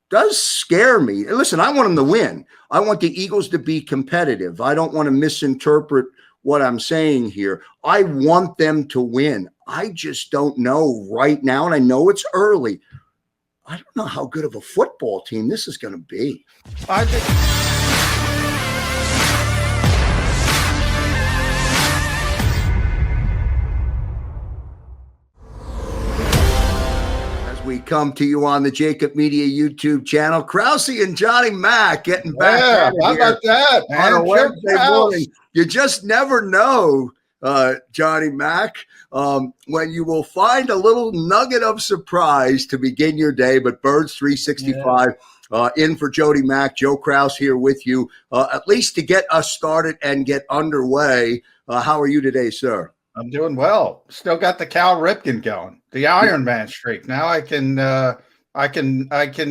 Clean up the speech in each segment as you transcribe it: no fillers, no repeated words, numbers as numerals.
does scare me. Listen, I want them to win. I want the Eagles to be competitive. I don't want to misinterpret what I'm saying here. I want them to win. I just don't know right now, and I know it's early. I don't know how good of a football team this is going to be. I think we come to you on the JAKIB Media YouTube channel. Krausey and Johnny Mack getting back. Yeah, how about that, man? On a Wednesday morning. You just never know, Johnny Mack, when you will find a little nugget of surprise to begin your day. But Birds 365 in for Jody Mack, Joe Kraus here with you, at least to get us started and get underway. How are you today, sir? I'm doing well. Still got the Cal Ripken going, the Iron Man streak. Now I can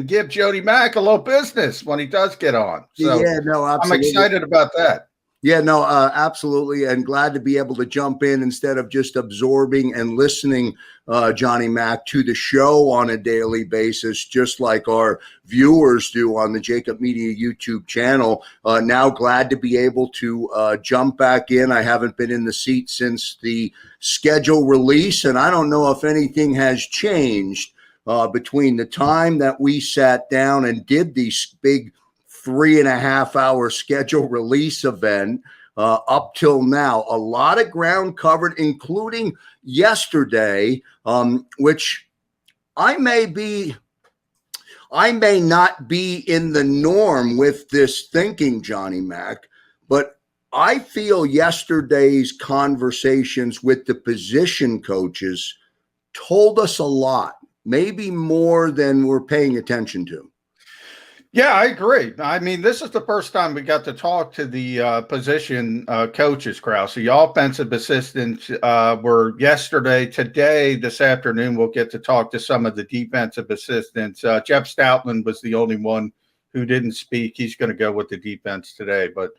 give Jody Mack a little business when he does get on. So yeah, no, absolutely. I'm excited about that. Yeah, no, absolutely, and glad to be able to jump in instead of just absorbing and listening, Johnny Mack, to the show on a daily basis, just like our viewers do on the JAKIB Media YouTube channel. Now glad to be able to jump back in. I haven't been in the seat since the schedule release, and I don't know if anything has changed between the time that we sat down and did these big 3.5-hour schedule release event up till now. A lot of ground covered, including yesterday, which I may not be in the norm with this thinking, Johnny Mack, but I feel yesterday's conversations with the position coaches told us a lot, maybe more than we're paying attention to. Yeah, I agree. I mean, this is the first time we got to talk to the position coaches, Kraus. The offensive assistants were yesterday. Today, this afternoon, we'll get to talk to some of the defensive assistants. Jeff Stoutland was the only one who didn't speak. He's going to go with the defense today. But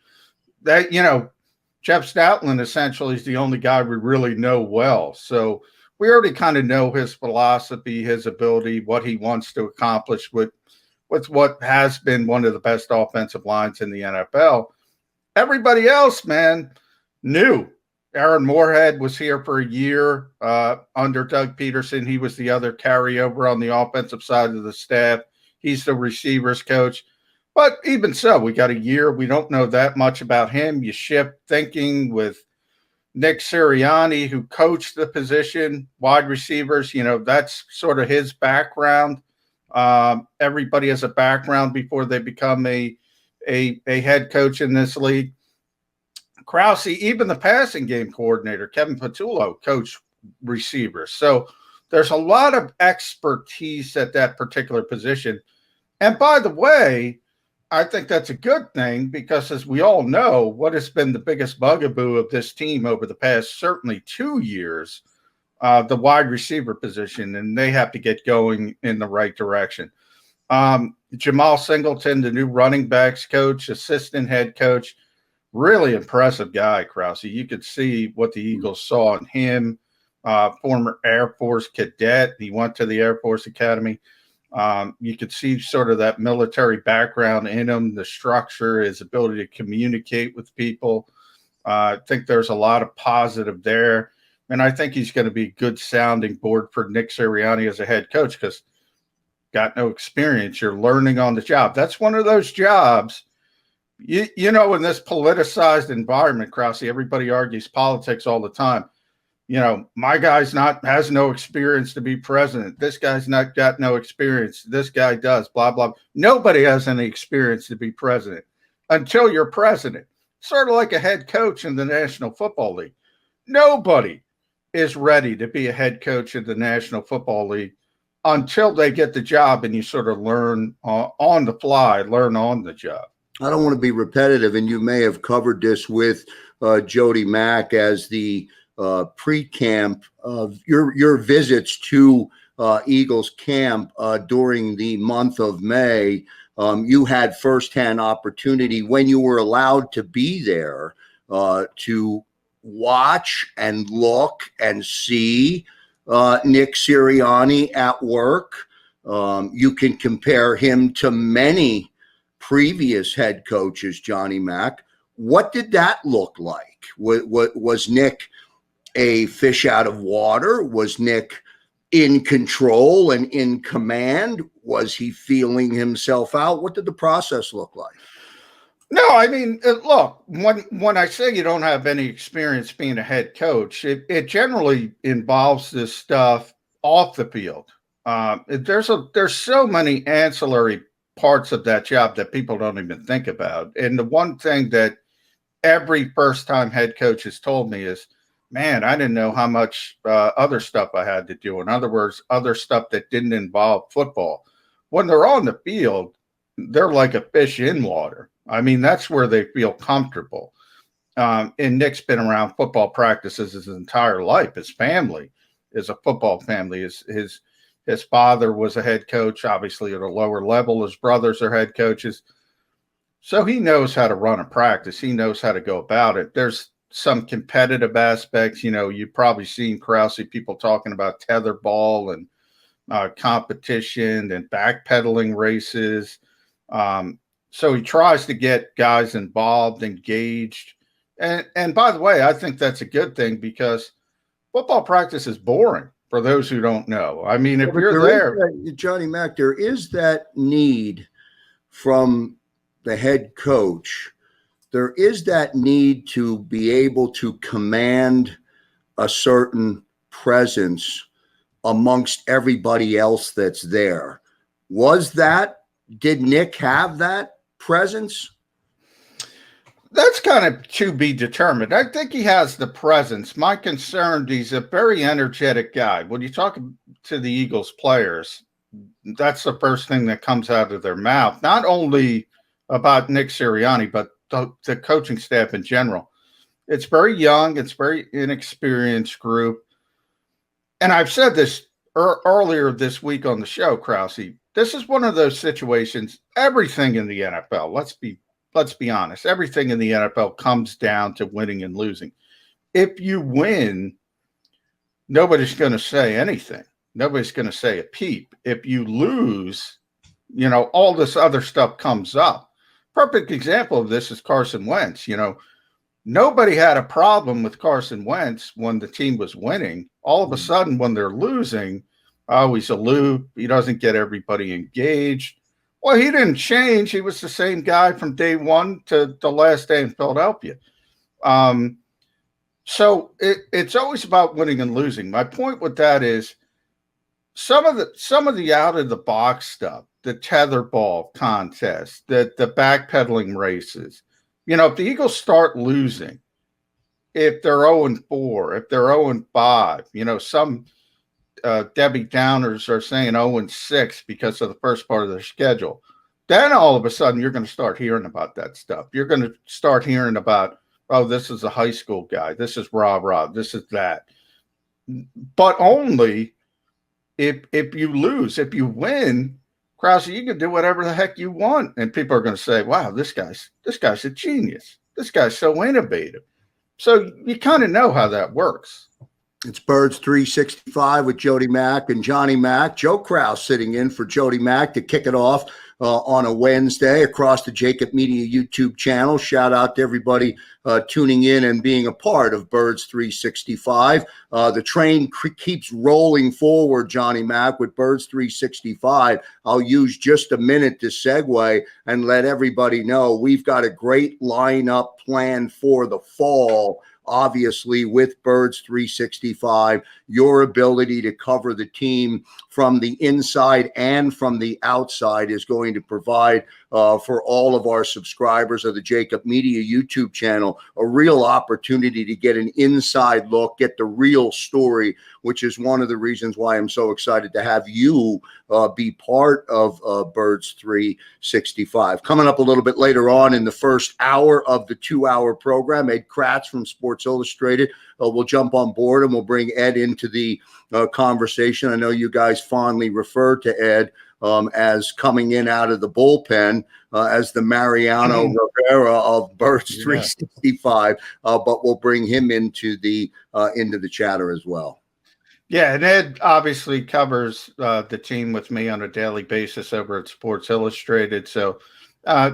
that, Jeff Stoutland essentially is the only guy we really know well. So we already kind of know his philosophy, his ability, what he wants to accomplish with what has been one of the best offensive lines in the NFL. Everybody else, man, new. Aaron Moorhead was here for a year under Doug Peterson. He was the other carryover on the offensive side of the staff. He's the receivers coach. But even so, we got a year. We don't know that much about him. You shift thinking with Nick Sirianni, who coached the position, wide receivers. That's sort of his background. Everybody has a background before they become a head coach in this league. Krausey, even the passing game coordinator, Kevin Patullo, coached receivers. So there's a lot of expertise at that particular position. And by the way, I think that's a good thing because, as we all know, what has been the biggest bugaboo of this team over the past certainly 2 years, the wide receiver position, and they have to get going in the right direction. Jamal Singleton, the new running backs coach, assistant head coach, really impressive guy, Krausey. You could see what the Eagles saw in him, former Air Force cadet. He went to the Air Force Academy. You could see sort of that military background in him, the structure, his ability to communicate with people. I think there's a lot of positive there. And I think he's going to be a good sounding board for Nick Sirianni as a head coach because got no experience. You're learning on the job. That's one of those jobs, in this politicized environment, Krausey, everybody argues politics all the time. My guy's has no experience to be president. This guy's not got no experience. This guy does, blah, blah. Nobody has any experience to be president until you're president. Sort of like a head coach in the National Football League. Nobody is ready to be a head coach in the National Football League until they get the job, and you sort of learn on the fly, learn on the job. I don't want to be repetitive, and you may have covered this with Jody Mack as the pre-camp of your visits to Eagles camp during the month of May. You had firsthand opportunity when you were allowed to be there to watch and look and see Nick Sirianni at work. You can compare him to many previous head coaches, Johnny Mack. What did that look like? Was Nick a fish out of water? Was Nick in control and in command? Was he feeling himself out? What did the process look like? No, I mean, look, when I say you don't have any experience being a head coach, it generally involves this stuff off the field. There's so many ancillary parts of that job that people don't even think about. And the one thing that every first-time head coach has told me is, man, I didn't know how much other stuff I had to do. In other words, other stuff that didn't involve football. When they're on the field, they're like a fish in water. I mean, that's where they feel comfortable. And Nick's been around football practices his entire life. His family is a football family. His father was a head coach, obviously at a lower level. His brothers are head coaches. So he knows how to run a practice. He knows how to go about it. There's some competitive aspects. You know, you've probably seen Krausey, people talking about tetherball and competition and backpedaling races. So he tries to get guys involved, engaged. And by the way, I think that's a good thing because football practice is boring for those who don't know. I mean, if you're there, Johnny Mack, there is that need from the head coach. There is that need to be able to command a certain presence amongst everybody else that's there. Did Nick have that presence? That's kind of to be determined. I think he has the presence. My concern, he's a very energetic guy. When you talk to the Eagles players, that's the first thing that comes out of their mouth, not only about Nick Sirianni, but the coaching staff in general. It's very young. It's very inexperienced group. And I've said this earlier this week on the show, Krausey. This is one of those situations, everything in the NFL, let's be honest, everything in the NFL comes down to winning and losing. If you win, nobody's going to say anything. Nobody's going to say a peep. If you lose, you know, all this other stuff comes up. Perfect example of this is Carson Wentz. You know, nobody had a problem with Carson Wentz when the team was winning. All of a sudden, when they're losing, oh, he's aloof. He doesn't get everybody engaged. Well, he didn't change. He was the same guy from day one to the last day in Philadelphia. So it's always about winning and losing. My point with that is some of the out of the box stuff, the tetherball contest, the backpedaling races. You know, if the Eagles start losing, if they're 0-4, if they're 0-5, you know, some Debbie Downers are saying 0-6 because of the first part of their schedule. Then all of a sudden you're going to start hearing about that stuff. You're going to start hearing about, oh, this is a high school guy. This is rah-rah. This is that. But only if you lose. If you win, Krausey, you can do whatever the heck you want. And people are going to say, wow, this guy's a genius. This guy's so innovative. So you kind of know how that works. It's Birds 365 with Jody Mack and Johnny Mack. Joe Kraus sitting in for Jody Mack to kick it off on a Wednesday across the JAKIB Media YouTube channel. Shout out to everybody tuning in and being a part of Birds 365. The train keeps rolling forward, Johnny Mack, with Birds 365. I'll use just a minute to segue and let everybody know we've got a great lineup planned for the fall. Obviously, with Birds 365, your ability to cover the team from the inside and from the outside is going to provide for all of our subscribers of the JAKIB Media YouTube channel a real opportunity to get an inside look, get the real story, which is one of the reasons why I'm so excited to have you be part of Birds 365. Coming up a little bit later on in the first hour of the 2-hour program, Ed Kratz from Sports Illustrated will jump on board and we'll bring Ed into the conversation. I know you guys fondly refer to Ed as coming in out of the bullpen as the Mariano Rivera of Birds 365, but we'll bring him into the chatter as well. Yeah, and Ed obviously covers the team with me on a daily basis over at Sports Illustrated. So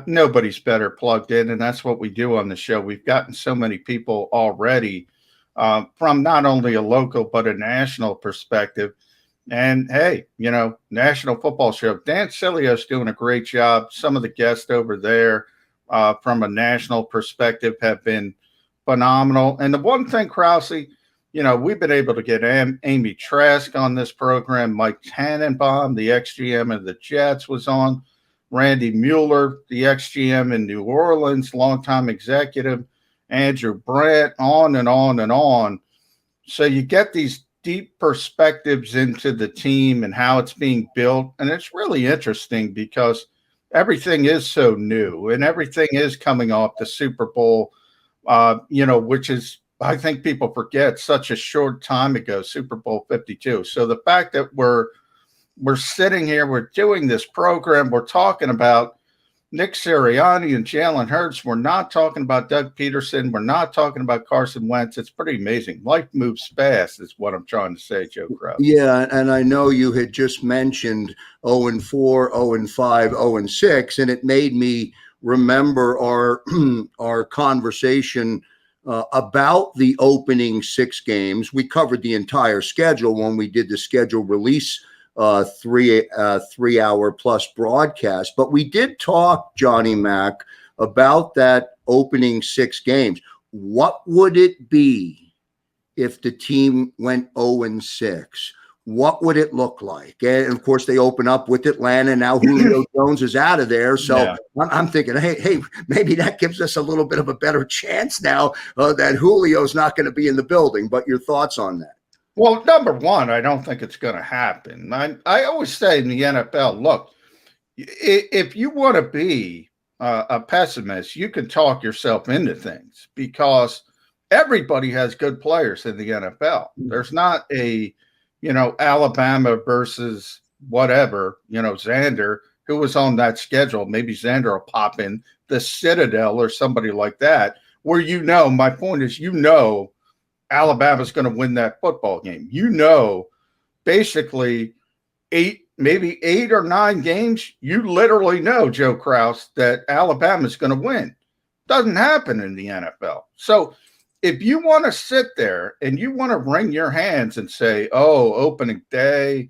nobody's better plugged in, and that's what we do on the show. We've gotten so many people already from not only a local but a national perspective. And hey, National Football Show. Dan Cilio's doing a great job. Some of the guests over there from a national perspective have been phenomenal. And the one thing, Krausey, we've been able to get Amy Trask on this program. Mike Tannenbaum, the ex-GM of the Jets, was on. Randy Mueller, the ex-GM in New Orleans, longtime executive. Andrew Brandt, on and on and on. So you get these deep perspectives into the team and how it's being built. And it's really interesting because everything is so new and everything is coming off the Super Bowl, which is, I think people forget, such a short time ago, Super Bowl 52. So the fact that we're sitting here, we're doing this program, we're talking about Nick Sirianni and Jalen Hurts. We're not talking about Doug Peterson. We're not talking about Carson Wentz. It's pretty amazing. Life moves fast is what I'm trying to say, Joe Kraus. Yeah, and I know you had just mentioned 0-4, 0-5, 0-6, and it made me remember our conversation about the opening 6 games. We covered the entire schedule when we did the schedule release 3-hour plus broadcast, but we did talk, Johnny Mac, about that opening 6 games. What would it be if the team went 0-6? What would it look like? And of course, they open up with Atlanta. Now Julio Jones is out of there. So yeah. I'm thinking, hey, maybe that gives us a little bit of a better chance now that Julio's not going to be in the building. But your thoughts on that? Well, number one, I don't think it's going to happen. I always say in the NFL, look, if you want to be a pessimist, you can talk yourself into things because everybody has good players in the NFL. There's not a, Alabama versus whatever, Xander, who was on that schedule. Maybe Xander will pop in the Citadel or somebody like that, where my point is, Alabama's going to win that football game. Basically 8 or 9 games, you literally know, Joe Kraus, that Alabama's going to win. Doesn't happen in the NFL. So if you want to sit there and you want to wring your hands and say, opening day,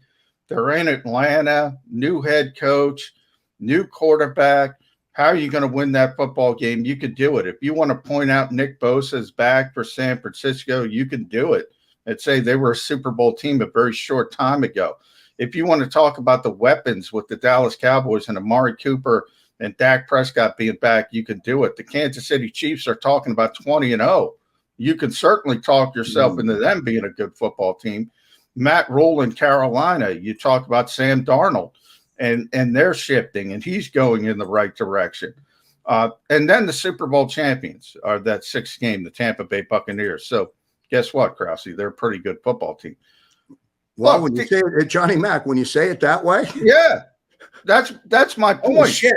they're in Atlanta, new head coach, new quarterback, how are you going to win that football game? You could do it. If you want to point out Nick Bosa's back for San Francisco, you can do it and say they were a Super Bowl team a very short time ago. If you want to talk about the weapons with the Dallas Cowboys and Amari Cooper and Dak Prescott being back, you can do it. The Kansas City Chiefs are talking about 20-0. You can certainly talk yourself into them being a good football team. Matt Rule in Carolina, you talk about Sam Darnold. And they're shifting, and he's going in the right direction. And then the Super Bowl champions are that 6th game, the Tampa Bay Buccaneers. So guess what, Krausey? They're a pretty good football team. Well, when you say it, Johnny Mac, when you say it that way, yeah, that's my point. Oh, shit!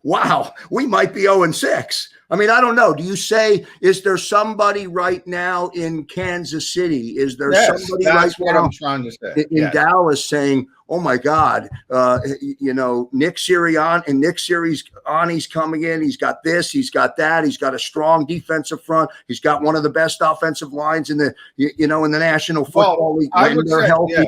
Wow, we might be 0-6. I mean, I don't know. Do you say, is there somebody right now in Kansas City? Is there somebody right now I'm trying to say. in Dallas saying, oh my God, Nick Sirianni's coming in. He's got this, he's got that. He's got a strong defensive front. He's got one of the best offensive lines in the, in the National Football League when they're healthy. Yeah.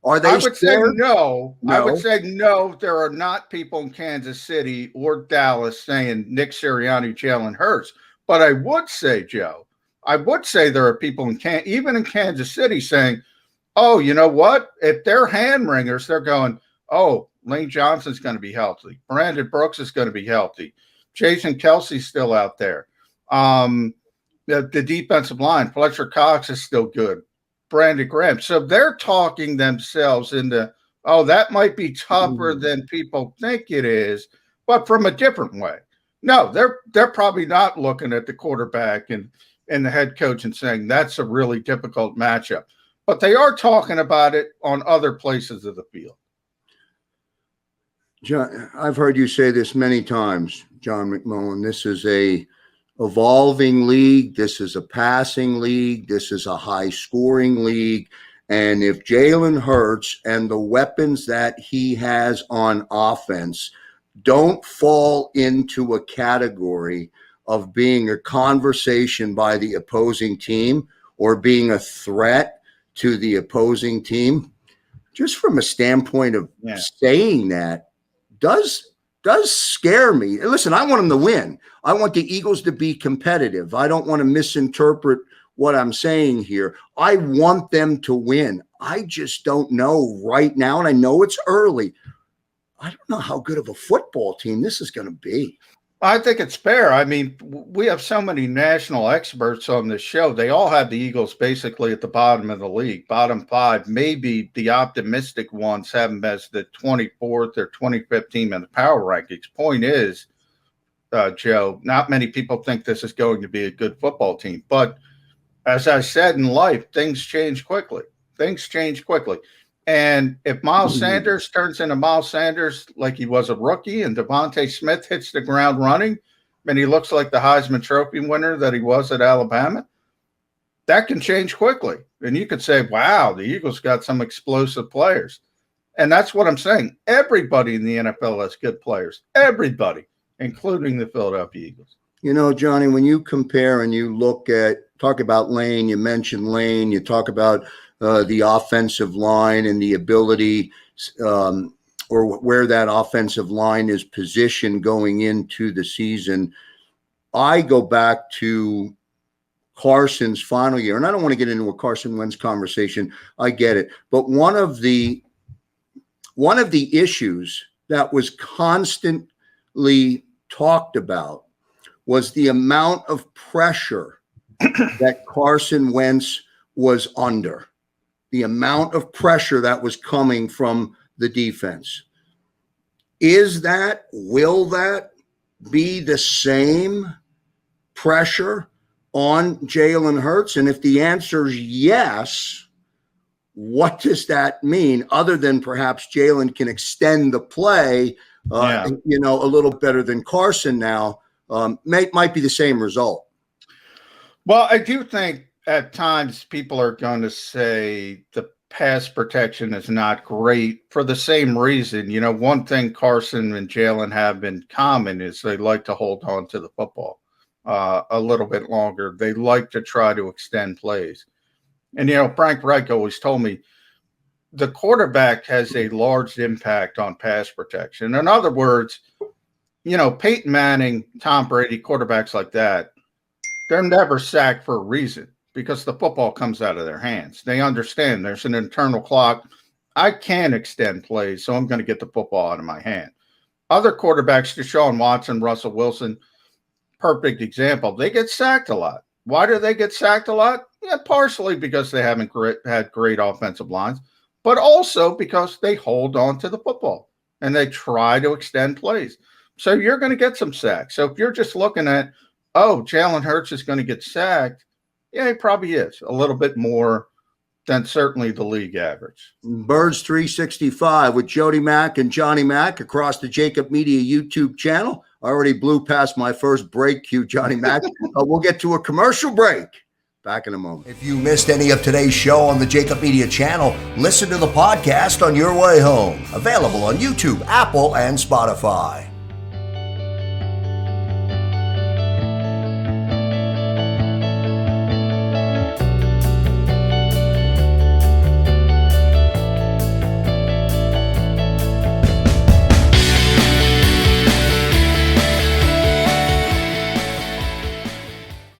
Are they? I would say no. I would say no. There are not people in Kansas City or Dallas saying Nick Sirianni, Jalen Hurts. But I would say, Joe, there are people even in Kansas City saying, oh, you know what? If they're hand wringers, they're going, oh, Lane Johnson's going to be healthy. Brandon Brooks is going to be healthy. Jason Kelsey's still out there. The defensive line, Fletcher Cox is still good. Brandon Graham. So they're talking themselves into, that might be tougher than people think it is, but from a different way. No, they're probably not looking at the quarterback and the head coach and saying that's a really difficult matchup. But they are talking about it on other places of the field. John, I've heard you say this many times, John McMullen. This is a evolving league. This is a passing league. This is a high scoring league. And if Jalen Hurts and the weapons that he has on offense don't fall into a category of being a conversation by the opposing team or being a threat to the opposing team, just from a standpoint of saying that, does scare me. Listen, I want them to win. I want the Eagles to be competitive. I don't want to misinterpret what I'm saying here. I want them to win. I just don't know right now, and I know it's early. I don't know how good of a football team this is going to be. I think it's fair. I mean, we have so many national experts on this show. They all have the Eagles basically at the bottom of the league, bottom 5. Maybe the optimistic ones have them as the 24th or 25th team in the power rankings. Point is, Joe, not many people think this is going to be a good football team. But as I said in life, things change quickly. And if Miles Sanders turns into Miles Sanders like he was a rookie and Devontae Smith hits the ground running and he looks like the Heisman Trophy winner that he was at Alabama, that can change quickly. And you could say, wow, the Eagles got some explosive players. And that's what I'm saying. Everybody in the NFL has good players. Everybody, including the Philadelphia Eagles. You know, Johnny, when you compare and you talk about Lane, you mentioned Lane, you talk about the offensive line and the ability or where that offensive line is positioned going into the season. I go back to Carson's final year, and I don't want to get into a Carson Wentz conversation. I get it. But one of the issues that was constantly talked about was the amount of pressure that Carson Wentz was under. The amount of pressure that was coming from the defense. Will that be the same pressure on Jalen Hurts? And if the answer is yes, what does that mean other than perhaps Jalen can extend the play, a little better than Carson now? Might be the same result. Well, I do think at times people are going to say the pass protection is not great for the same reason. You know, one thing Carson and Jalen have in common is they like to hold on to the football a little bit longer. They like to try to extend plays. And, Frank Reich always told me the quarterback has a large impact on pass protection. In other words, Peyton Manning, Tom Brady, quarterbacks like that, they're never sacked for a reason. Because the football comes out of their hands. They understand there's an internal clock. I can extend plays, so I'm going to get the football out of my hand. Other quarterbacks, Deshaun Watson, Russell Wilson, perfect example. They get sacked a lot. Why do they get sacked a lot? Yeah, partially because they haven't had great offensive lines, but also because they hold on to the football and they try to extend plays. So you're going to get some sacks. So if you're just looking at, Jalen Hurts is going to get sacked, yeah, he probably is a little bit more than certainly the league average. Birds 365 with Jody Mack and Johnny Mack across the JAKIB Media YouTube channel. I already blew past my first break cue, Johnny Mack. We'll get to a commercial break. Back in a moment. If you missed any of today's show on the JAKIB Media channel, listen to the podcast on your way home. Available on YouTube, Apple, and Spotify.